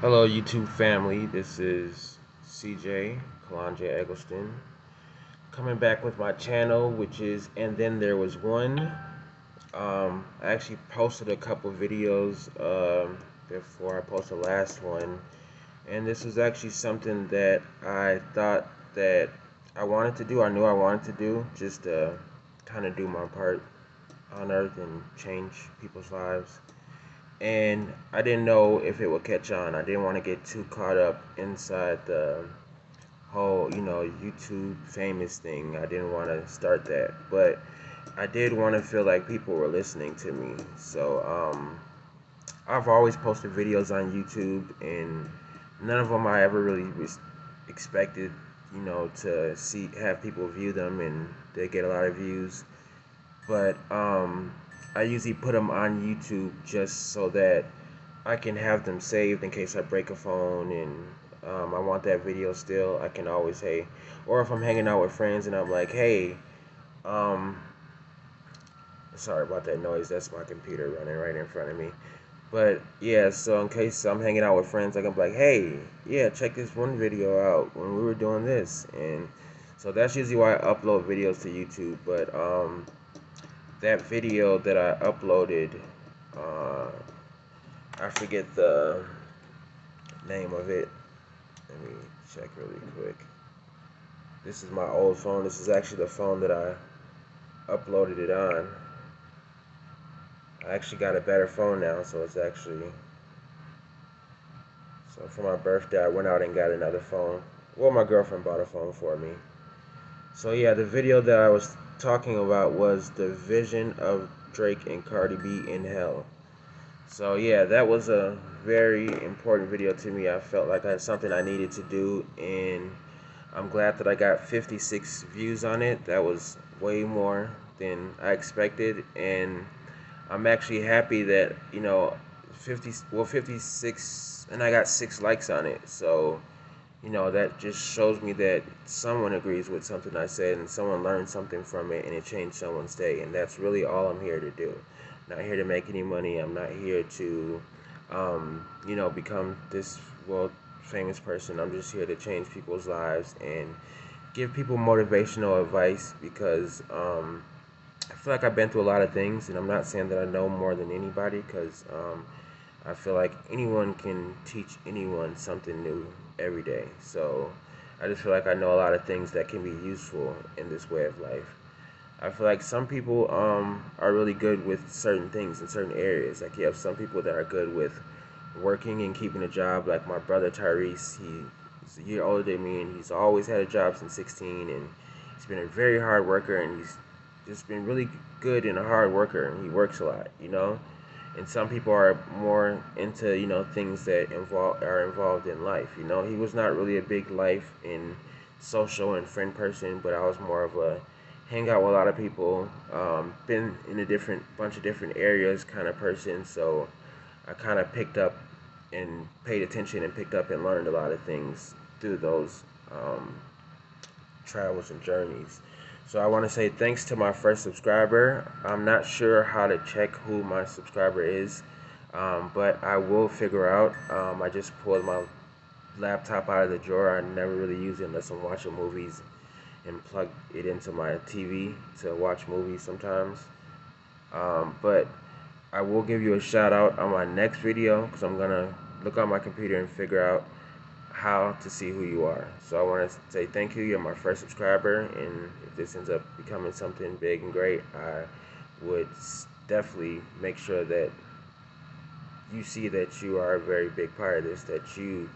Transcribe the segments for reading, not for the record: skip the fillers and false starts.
Hello, YouTube family. This is CJ Kalanja Eggleston coming back with my channel, which is And Then There Was One. I actually posted a couple videos before I posted the last one, and this was actually something that I thought that I wanted to do. I knew I wanted to do, just to kind of do my part on Earth and change people's lives, and I didn't know if it would catch on. I didn't want to get too caught up inside the whole, YouTube famous thing. I didn't want to start that, but I did want to feel like people were listening to me. So, I've always posted videos on YouTube, and none of them I ever really expected, to have people view them, and they get a lot of views. But I usually put them on YouTube just so that I can have them saved in case I break a phone and I want that video still. I can always, hey, or if I'm hanging out with friends and I'm like, hey, um, sorry about that noise. That's my computer running right in front of me. But yeah, so in case I'm hanging out with friends, I can be like, hey, yeah, check this one video out when we were doing this. And so that's usually why I upload videos to YouTube. But that video that I uploaded, uh, I forget the name of it. Let me check really quick. This is my old phone. This is actually the phone that I uploaded it on. I actually got a better phone now, so it's actually. So for my birthday, I went out and got another phone. Well, my girlfriend bought a phone for me. So yeah, the video that I was talking about was the vision of Drake and Cardi B in hell. So yeah, that was a very important video to me. I felt like that's something I needed to do, and I'm glad that I got 56 views on it. That was way more than I expected, and I'm actually happy that 56, and I got 6 likes on it. So that just shows me that someone agrees with something I said, and someone learned something from it, and it changed someone's day. And that's really all I'm here to do. I'm not here to make any money. I'm not here to, become this world famous person. I'm just here to change people's lives and give people motivational advice because I feel like I've been through a lot of things, and I'm not saying that I know more than anybody because I feel like anyone can teach anyone something new every day. So I just feel like I know a lot of things that can be useful in this way of life. I feel like some people are really good with certain things in certain areas. Like you have some people that are good with working and keeping a job. Like my brother Tyrese, he's a year older than me, and he's always had a job since 16, and he's been a very hard worker, and he's just been really good and a hard worker, and he works a lot. And some people are more into things that involved in life. He was not really a big life in social and friend person, but I was more of a hang out with a lot of people, been in a different bunch of different areas kind of person. So I kind of picked up and paid attention and picked up and learned a lot of things through those travels and journeys. So I want to say thanks to my first subscriber. I'm not sure how to check who my subscriber is, but I will figure out. I just pulled my laptop out of the drawer. I never really use it unless I'm watching movies and plug it into my TV to watch movies sometimes. But I will give you a shout out on my next video because I'm gonna look on my computer and figure out how to see who you are. So I want to say thank you. You're my first subscriber, and if this ends up becoming something big and great, I would definitely make sure that you see that you are a very big part of this, that you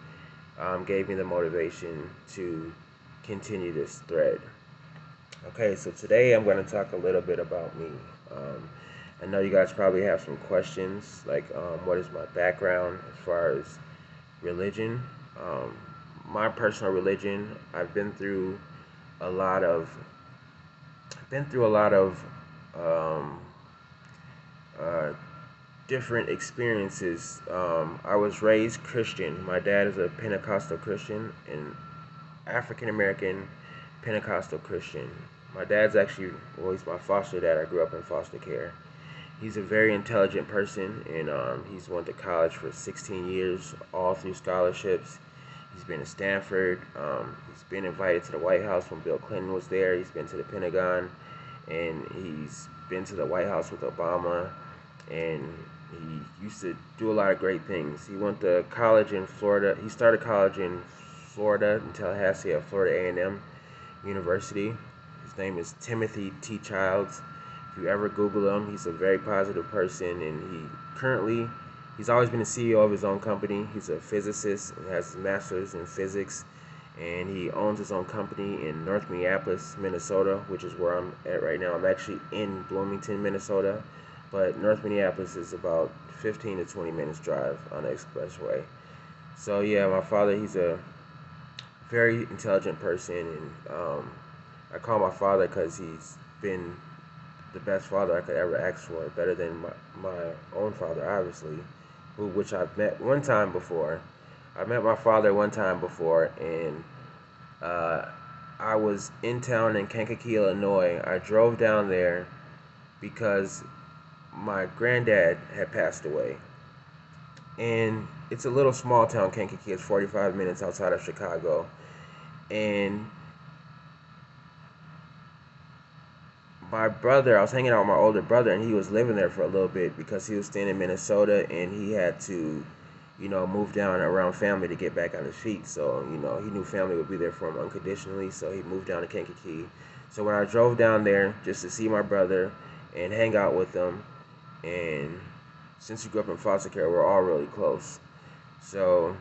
gave me the motivation to continue this thread. Okay, so today I'm going to talk a little bit about me. I know you guys probably have some questions, like what is my background as far as religion. Um, my personal religion, a lot of, I've been through a lot of um, uh, different experiences. I was raised Christian. My dad is a Pentecostal Christian, and African American Pentecostal Christian. My dad's actually, well, he's my foster dad. I grew up in foster care. He's a very intelligent person, and he's went to college for 16 years, all through scholarships. He's been to Stanford. He's been invited to the White House when Bill Clinton was there. He's been to the Pentagon, and he's been to the White House with Obama. And he used to do a lot of great things. He went to college in Florida. He started college in Florida, in Tallahassee, at Florida A&M University. His name is Timothy T. Childs. If you ever Google him, he's a very positive person, and he's always been the CEO of his own company. He's a physicist and has his master's in physics, and he owns his own company in North Minneapolis, Minnesota, which is where I'm at right now. I'm actually in Bloomington, Minnesota, but North Minneapolis is about 15 to 20 minutes drive on the expressway. So yeah, my father, he's a very intelligent person, and I call my father because he's been the best father I could ever ask for, better than my own father, obviously, which I've met one time before. I met my father one time before, and I was in town in Kankakee, Illinois. I drove down there because my granddad had passed away. And it's a little small town, Kankakee. It's 45 minutes outside of Chicago. And my brother, I was hanging out with my older brother, and he was living there for a little bit because he was staying in Minnesota, and he had to, move down around family to get back on his feet. So, he knew family would be there for him unconditionally, so he moved down to Kankakee. So when I drove down there just to see my brother and hang out with him, and since we grew up in foster care, we're all really close. So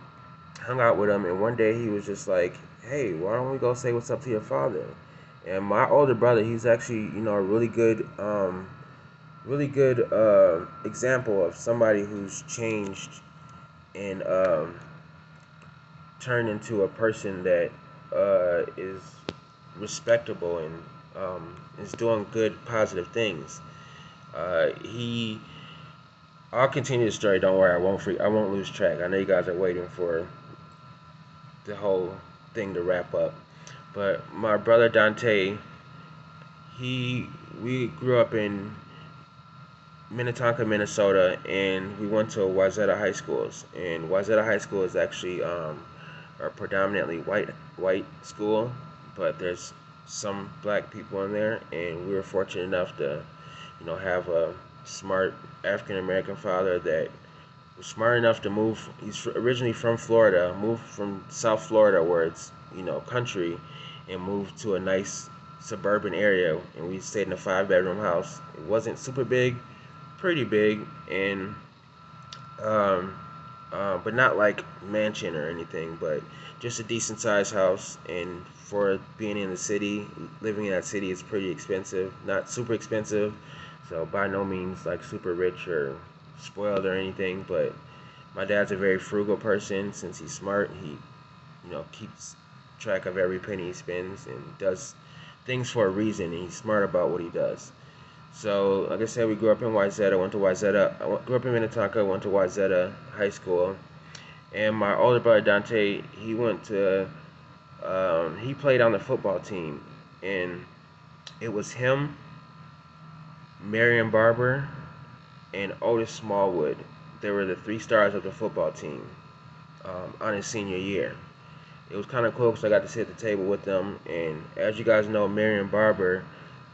hung out with him, and one day he was just like, "Hey, why don't we go say what's up to your father?" And my older brother, he's actually, a really good example of somebody who's changed and turned into a person that is respectable and is doing good, positive things. He I'll continue the story. Don't worry, I won't lose track. I know you guys are waiting for the whole thing to wrap up. But my brother Dante, we grew up in Minnetonka, Minnesota, and we went to Wayzata High Schools. And Wayzata High School is actually a predominantly white school, but there's some black people in there, and we were fortunate enough to, have a smart African American father that was smart enough to move. He's originally from Florida, moved from South Florida, where it's country, and moved to a nice suburban area. And we stayed in a 5-bedroom house. It wasn't super big, pretty big, and but not like mansion or anything, but just a decent sized house. And for being in the city, living in that city is pretty expensive. Not super expensive, so by no means like super rich or spoiled or anything. But my dad's a very frugal person. Since he's smart, he keeps track of every penny he spends and does things for a reason. And he's smart about what he does. So, like I said, we grew up in Wayzata. Grew up in Minnetonka. Went to Wayzata High School. And my older brother Dante, he went to, he played on the football team, and it was him, Marion Barber, and Otis Smallwood. They were the 3 stars of the football team on his senior year. It was kind of cool because I got to sit at the table with them. And as you guys know, Marion Barber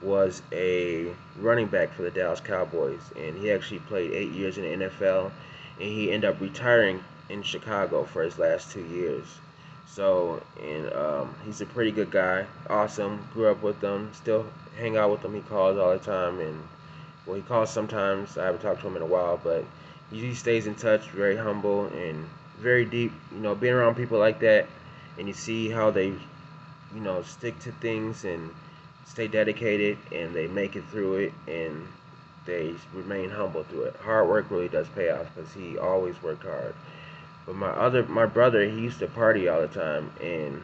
was a running back for the Dallas Cowboys, and he actually played 8 years in the NFL, and he ended up retiring in Chicago for his last 2 years. So, and he's a pretty good guy, awesome. Grew up with him, still hang out with him. He calls all the time, and well, he calls sometimes. I haven't talked to him in a while, but he stays in touch. Very humble and very deep. Being around people like that, and you see how they, stick to things and stay dedicated, and they make it through it, and they remain humble through it. Hard work really does pay off because he always worked hard. But my brother, he used to party all the time, and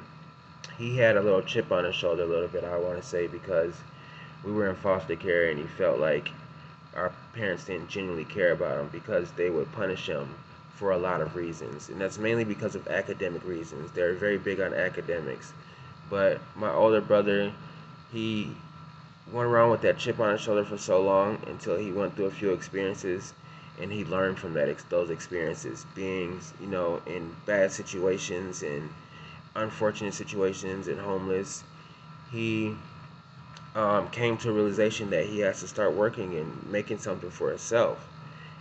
he had a little chip on his shoulder a little bit, I want to say, because we were in foster care, and he felt like our parents didn't genuinely care about him because they would punish him for a lot of reasons. And that's mainly because of academic reasons. They're very big on academics. But my older brother, he went around with that chip on his shoulder for so long until he went through a few experiences, and he learned from those experiences, being in bad situations and unfortunate situations and homeless. He came to a realization that he has to start working and making something for himself.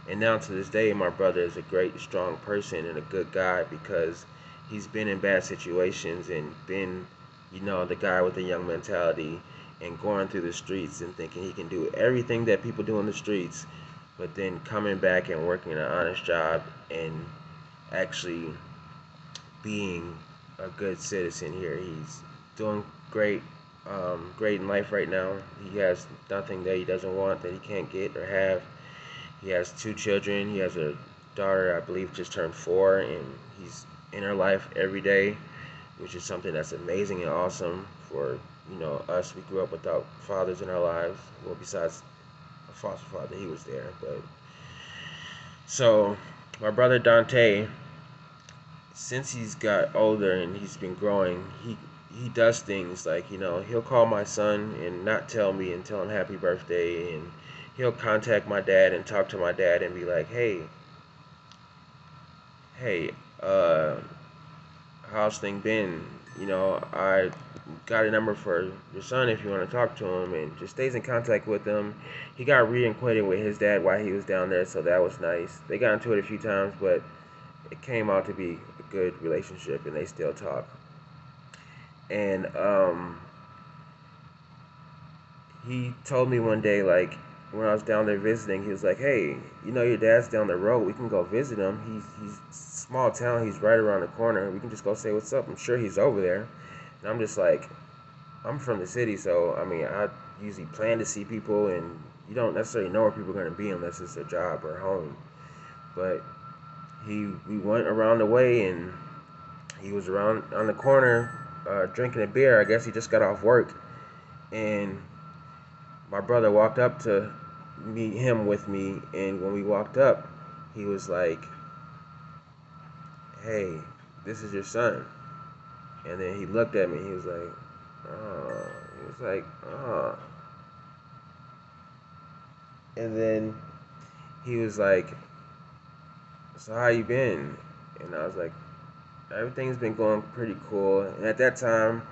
And now to this day, my brother is a great, strong person and a good guy because he's been in bad situations and been, the guy with the young mentality and going through the streets and thinking he can do everything that people do in the streets, but then coming back and working an honest job and actually being a good citizen here. He's doing great in life right now. He has nothing that he doesn't want, that he can't get or have. He has 2 children. He has a daughter, I believe, just turned 4, and he's in her life every day, which is something that's amazing and awesome for us. We grew up without fathers in our lives. Well, besides a foster father, he was there. But so my brother Dante, since he's got older and he's been growing, he does things like he'll call my son and not tell me and tell him happy birthday, and he'll contact my dad and talk to my dad and be like, hey, how's thing been? I got a number for your son if you want to talk to him, and just stays in contact with him. He got reacquainted with his dad while he was down there, so that was nice. They got into it a few times, but it came out to be a good relationship, and they still talk. And he told me one day, like when I was down there visiting, he was like, "Hey, your dad's down the road. We can go visit him. He's small town. He's right around the corner. We can just go say what's up. I'm sure he's over there." And I'm just like, I'm from the city, so I mean, I usually plan to see people, and you don't necessarily know where people are going to be unless it's a job or home. But we went around the way, and he was around on the corner drinking a beer. I guess he just got off work, and my brother walked up to meet him with me, and when we walked up, he was like, "Hey, this is your son." And then he looked at me. He was like, "Oh," he was like, "Oh," and then he was like, "So how you been?" And I was like, "Everything's been going pretty cool." And at that time,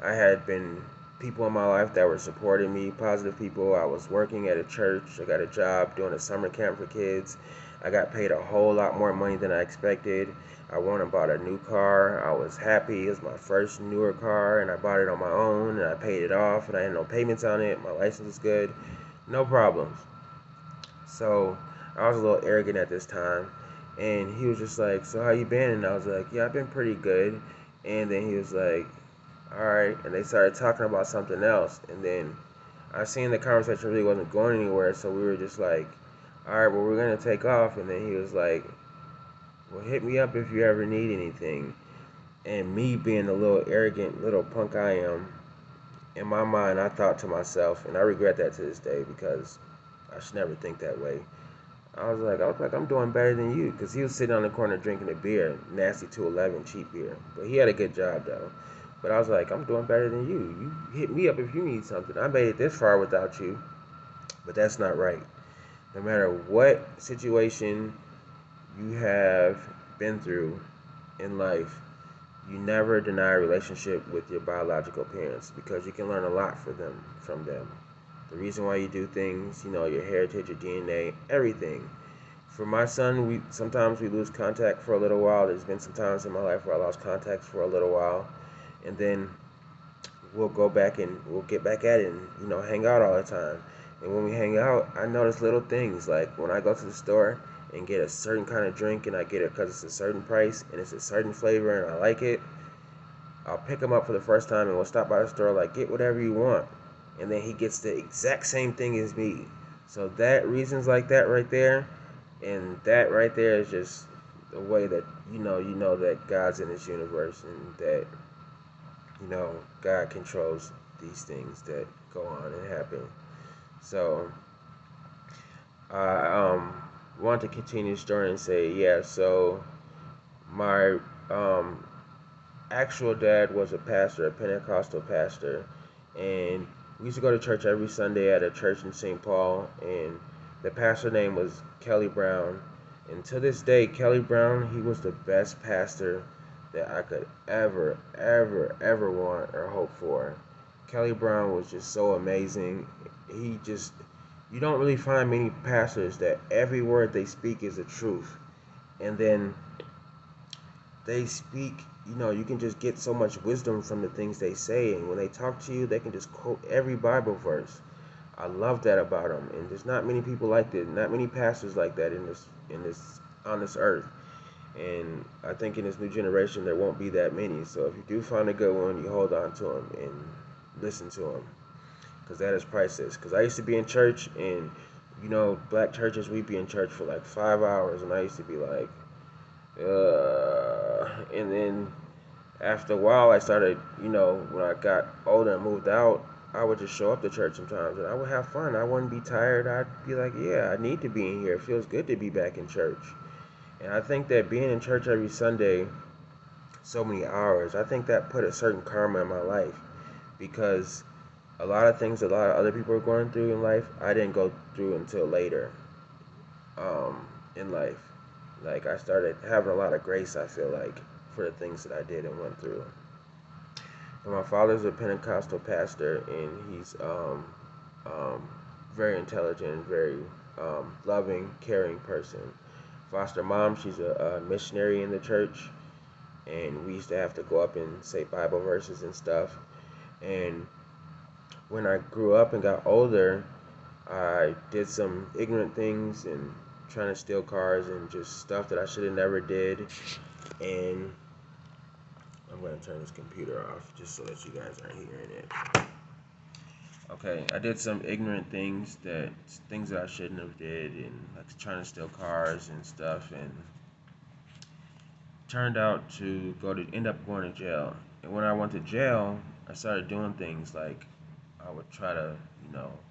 I had been people in my life that were supporting me, positive people. I was working at a church. I got a job doing a summer camp for kids. I got paid a whole lot more money than I expected. I went and bought a new car. I was happy. It was my first newer car, and I bought it on my own, and I paid it off, and I had no payments on it. My license was good. No problems. So I was a little arrogant at this time, and he was just like, "So how you been?" And I was like, "Yeah, I've been pretty good." And then he was like, "All right," and they started talking about something else, and then I seen the conversation really wasn't going anywhere, so we were just like, "All right, well, we're gonna take off." And then he was like, "Well, hit me up if you ever need anything." And me being the little arrogant little punk I am, in my mind I thought to myself, and I regret that to this day because I should never think that way. I was like, I'm doing better than you, because he was sitting on the corner drinking a beer, nasty 211 cheap beer, but he had a good job though. But I was like, I'm doing better than you. You hit me up if you need something. I made it this far without you, but that's not right. No matter what situation you have been through in life, you never deny a relationship with your biological parents because you can learn a lot from them. The reason why you do things, your heritage, your DNA, everything. For my son, we sometimes we lose contact for a little while. There's been some times in my life where I lost contact for a little while, and then we'll go back and we'll get back at it and hang out all the time. And when we hang out, I notice little things like when I go to the store and get a certain kind of drink and I get it because it's a certain price and it's a certain flavor and I like it, I'll pick him up for the first time and we'll stop by the store like, get whatever you want. And then he gets the exact same thing as me. So that reasons like that right there, and that right there is just the way that you know that God's in this universe and that God controls these things that go on and happen. So I want to continue the story and say, yeah, so my actual dad was a pastor, a Pentecostal pastor, and we used to go to church every Sunday at a church in St. Paul, and the pastor name was Kelly Brown. And to this day, Kelly Brown, he was the best pastor that I could ever want or hope for. Kelly Brown was just so amazing. He just, you don't really find many pastors that every word they speak is the truth. And then they speak, you can just get so much wisdom from the things they say. And when they talk to you, they can just quote every Bible verse. I love that about them. And there's not many people like that, not many pastors like that on this earth. And I think in this new generation, there won't be that many. So if you do find a good one, you hold on to them and listen to them. Because that is priceless. Because I used to be in church, and, black churches, we'd be in church for like 5 hours. And I used to be like, and then after a while, I started, when I got older and moved out, I would just show up to church sometimes and I would have fun. I wouldn't be tired. I'd be like, yeah, I need to be in here. It feels good to be back in church. And I think that being in church every Sunday, so many hours, I think that put a certain karma in my life, because a lot of things a lot of other people are going through in life, I didn't go through until later in life. Like, I started having a lot of grace, I feel like, for the things that I did and went through. And my father's a Pentecostal pastor, and he's very intelligent, very loving, caring person. Foster mom, she's a missionary in the church, and we used to have to go up and say Bible verses and stuff. And when I grew up and got older, I did some ignorant things and trying to steal cars and just stuff that I should have never did. And I'm going to turn this computer off just so that you guys aren't hearing it. Okay, I did some ignorant things that I shouldn't have did, and like trying to steal cars and stuff, and turned out to end up going to jail. And when I went to jail, I started doing things like I would try to,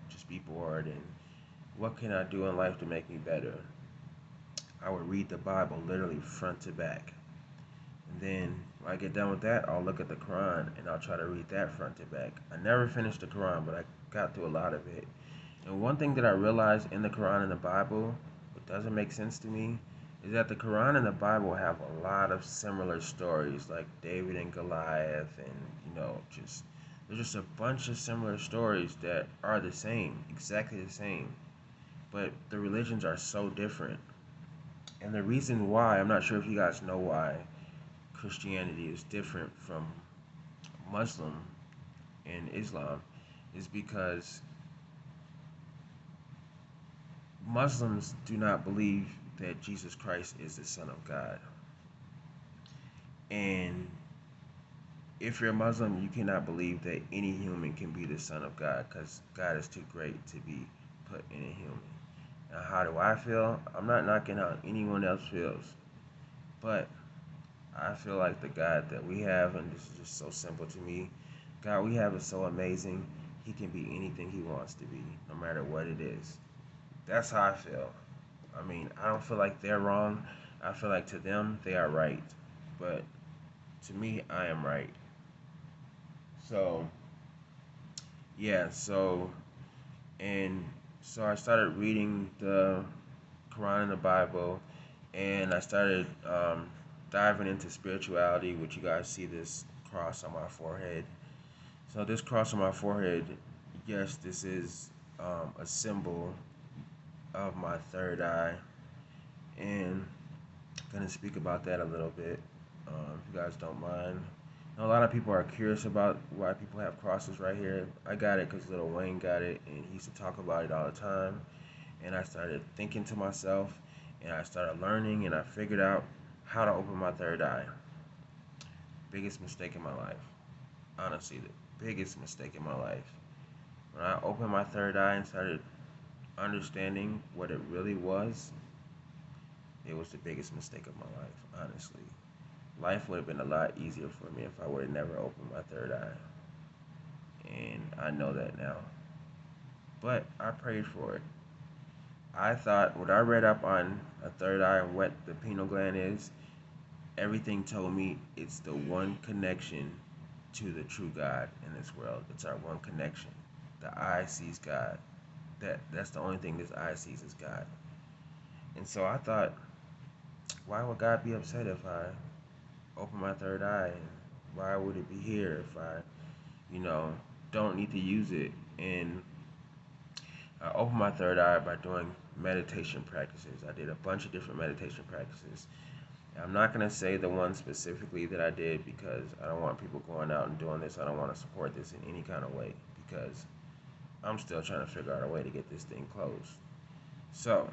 just be bored, and what can I do in life to make me better? I would read the Bible literally front to back. And then when I get done with that, I'll look at the Quran and I'll try to read that front to back. I never finished the Quran, but I got through a lot of it. And one thing that I realized in the Quran and the Bible, what doesn't make sense to me, is that the Quran and the Bible have a lot of similar stories, like David and Goliath, and there's just a bunch of similar stories that are the same, exactly the same. But the religions are so different. And the reason why, I'm not sure if you guys know why Christianity is different from Muslim and Islam, is because Muslims do not believe that Jesus Christ is the Son of God. And if you're a Muslim, you cannot believe that any human can be the Son of God, because God is too great to be put in a human. Now, how do I feel? I'm not knocking out anyone else feels, but I feel like the God that we have, and this is just so simple to me, God we have is so amazing. He can be anything he wants to be, no matter what it is. That's how I feel. I mean, I don't feel like they're wrong. I feel like to them, they are right. But to me, I am right. So, yeah, and so I started reading the Quran and the Bible, and I started diving into spirituality, which you guys see this cross on my forehead. So this cross on my forehead, yes, this is a symbol of my third eye, and I'm going to speak about that a little bit, if you guys don't mind. A lot of people are curious about why people have crosses right here. I got it because Lil Wayne got it, and he used to talk about it all the time. And I started thinking to myself, and I started learning, and I figured out how to open my third eye. Biggest mistake in my life. Honestly, the biggest mistake in my life. When I opened my third eye and started understanding what it really was, it was the biggest mistake of my life, honestly. Life would have been a lot easier for me if I would have never opened my third eye. And I know that now. But I prayed for it. I thought, what I read up on a third eye and what the pineal gland is, everything told me it's the one connection to the true God in this world. It's our one connection. The eye sees God. That's the only thing this eye sees is God. And so I thought, why would God be upset if I open my third eye? And why would it be here if I, you know, don't need to use it? And I opened my third eye by doing meditation practices. I did a bunch of different meditation practices. I'm not going to say the one specifically that I did because I don't want people going out and doing this. I don't want to support this in any kind of way because I'm still trying to figure out a way to get this thing closed. So,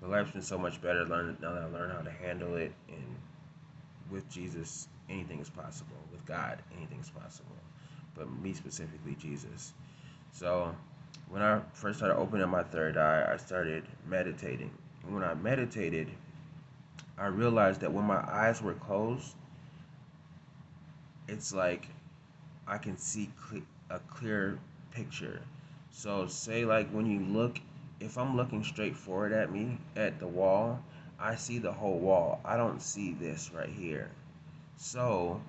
but life's been so much better now that I learned how to handle it. And with Jesus, anything is possible. With God, anything is possible. But me specifically, Jesus. So, when I first started opening my third eye, I started meditating. And when I meditated, I realized that when my eyes were closed, it's like I can see a clear picture. So say like when you look, if I'm looking straight forward at me at the wall, I see the whole wall. I don't see this right here. So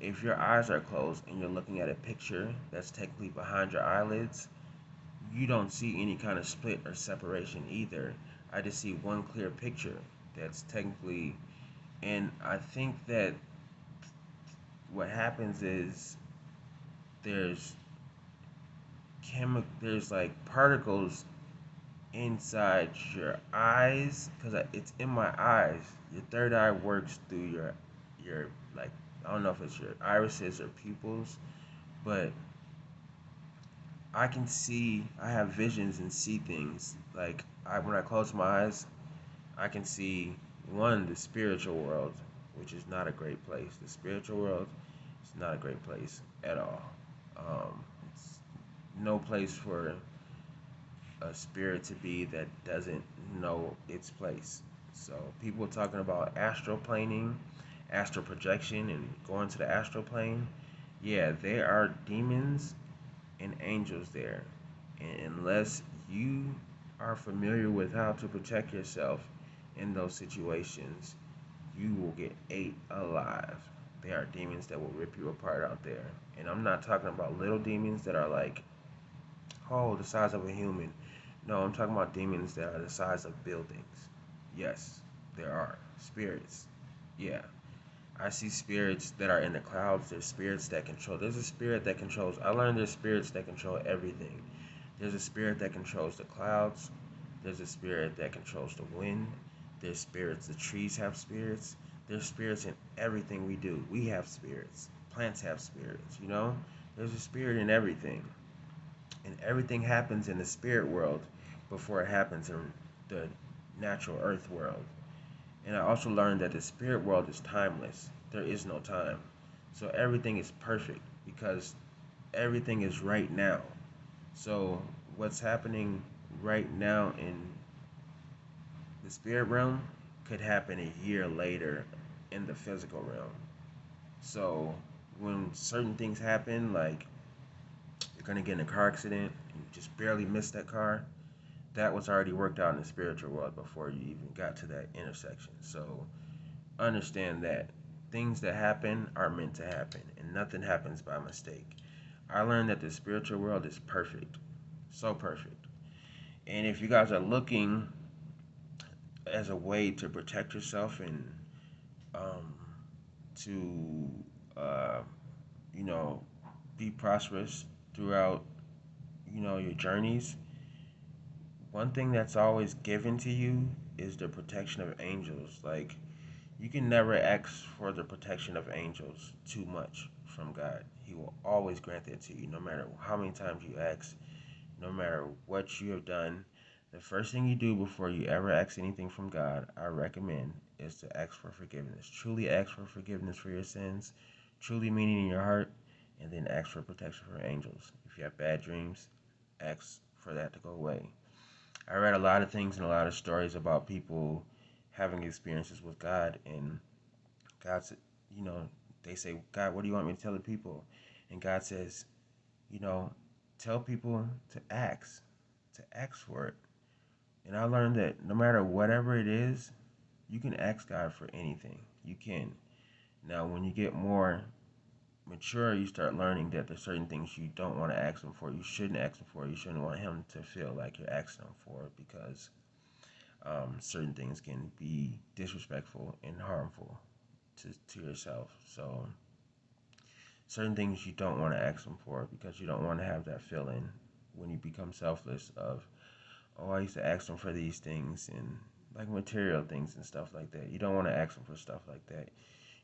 if your eyes are closed and you're looking at a picture that's technically behind your eyelids, you don't see any kind of split or separation either. I just see one clear picture that's technically, and I think that what happens is there's there's like particles inside your eyes because it's in my eyes. Your third eye works through your like, I don't know if it's your irises or pupils, but I can see, I have visions and see things. Like when I close my eyes, I can see one, the spiritual world, which is not a great place. The spiritual world is not a great place at all. It's no place for a spirit to be that doesn't know its place. So people talking about astral planing, astral projection, and going to the astral plane. Yeah, there are demons and angels there. And unless you are familiar with how to protect yourself in those situations, you will get ate alive. There are demons that will rip you apart out there. And I'm not talking about little demons that are like, oh, the size of a human. No, I'm talking about demons that are the size of buildings. Yes, there are spirits. Yeah, I see spirits that are in the clouds. There's spirits that control. There's a spirit that controls. I learned there's spirits that control everything. There's a spirit that controls the clouds. There's a spirit that controls the wind. There's spirits. The trees have spirits. There's spirits in everything we do. We have spirits. Plants have spirits, you know? There's a spirit in everything. And everything happens in the spirit world before it happens in the natural earth world. And I also learned that the spirit world is timeless. There is no time. So everything is perfect because everything is right now. So what's happening right now in the spirit realm could happen a year later in the physical realm. So when certain things happen, like you're gonna get in a car accident and you just barely missed that car, that was already worked out in the spiritual world before you even got to that intersection. So understand that things that happen are meant to happen and nothing happens by mistake. I learned that the spiritual world is perfect. So perfect. And if you guys are looking as a way to protect yourself and um, to, uh, you know, be prosperous throughout, your journeys, one thing that's always given to you is the protection of angels. Like, you can never ask for the protection of angels too much from God. He will always grant that to you, no matter how many times you ask, no matter what you have done. The first thing you do before you ever ask anything from God, I recommend, is to ask for forgiveness. Truly ask for forgiveness for your sins, truly meaning in your heart, and then ask for protection from angels. If you have bad dreams, ask for that to go away. I read a lot of things and a lot of stories about people having experiences with God, and God said, they say, God, what do you want me to tell the people? And God says, you know, tell people to ask for it. And I learned that no matter whatever it is, you can ask God for anything. You can. Now, when you get more mature, you start learning that there's certain things you don't want to ask him for. You shouldn't ask him for. You shouldn't want him to feel like you're asking him for it, because certain things can be disrespectful and harmful to yourself. So certain things you don't want to ask him for, because you don't want to have that feeling when you become selfless of, oh, I used to ask him for these things, and like material things and stuff like that. You don't want to ask him for stuff like that.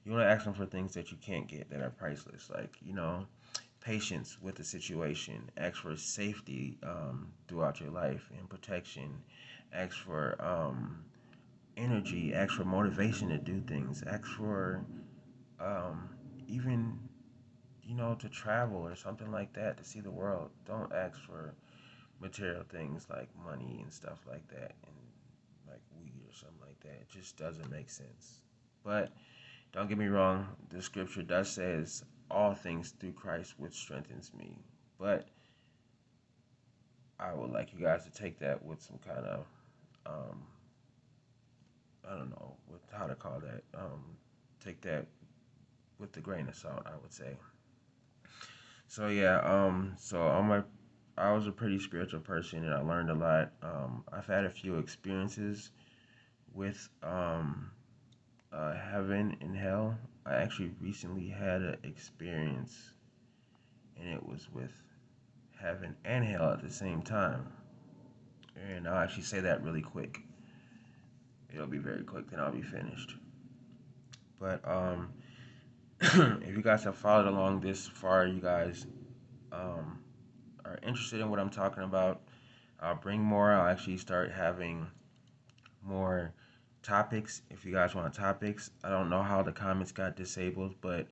You want to ask them for things that you can't get, that are priceless, like, patience with the situation. Ask for safety throughout your life and protection. Ask for energy. Ask for motivation to do things. Ask for um, even to travel or something like that, to see the world. Don't ask for material things like money and stuff like that, and like weed or something like that. It just doesn't make sense. But don't get me wrong, the scripture does says all things through Christ which strengthens me. But I would like you guys to take that with some kind of um, I don't know with how to call that. Take that with a grain of salt, I would say. So yeah, I was a pretty spiritual person, and I learned a lot. I've had a few experiences with heaven and hell. I actually recently had an experience, and it was with heaven and hell at the same time. And I'll actually say that really quick. It'll be very quick, then I'll be finished. But if you guys have followed along this far, you guys um, are interested in what I'm talking about, I'll bring more. I'll actually start having more topics. If you guys want topics, I don't know how the comments got disabled, but